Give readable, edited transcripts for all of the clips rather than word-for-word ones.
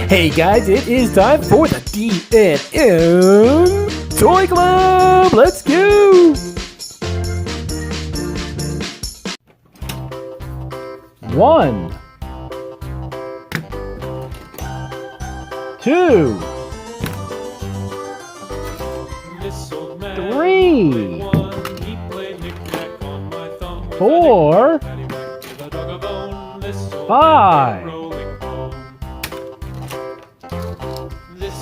Hey guys, it is time for the D&M Toy Club! Let's go! One, two, three, 4, 5,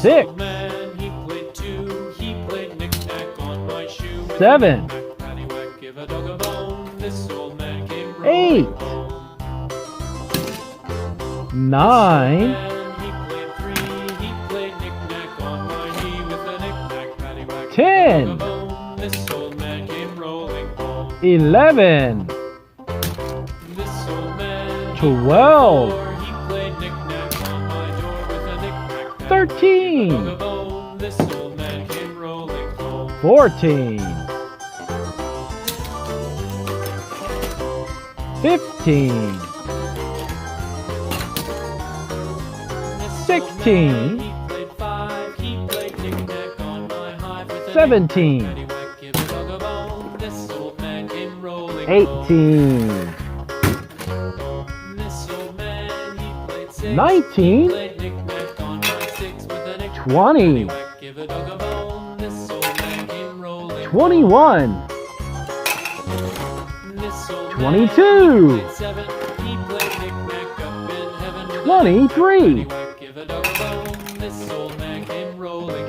6, 7, 8, 9, 10, 11, 12, 13, 14, 15, 16, 17, 18, 19, 20, 21, 22, 23,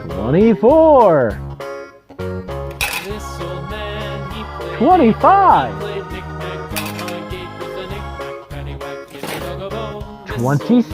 24, 25, 26,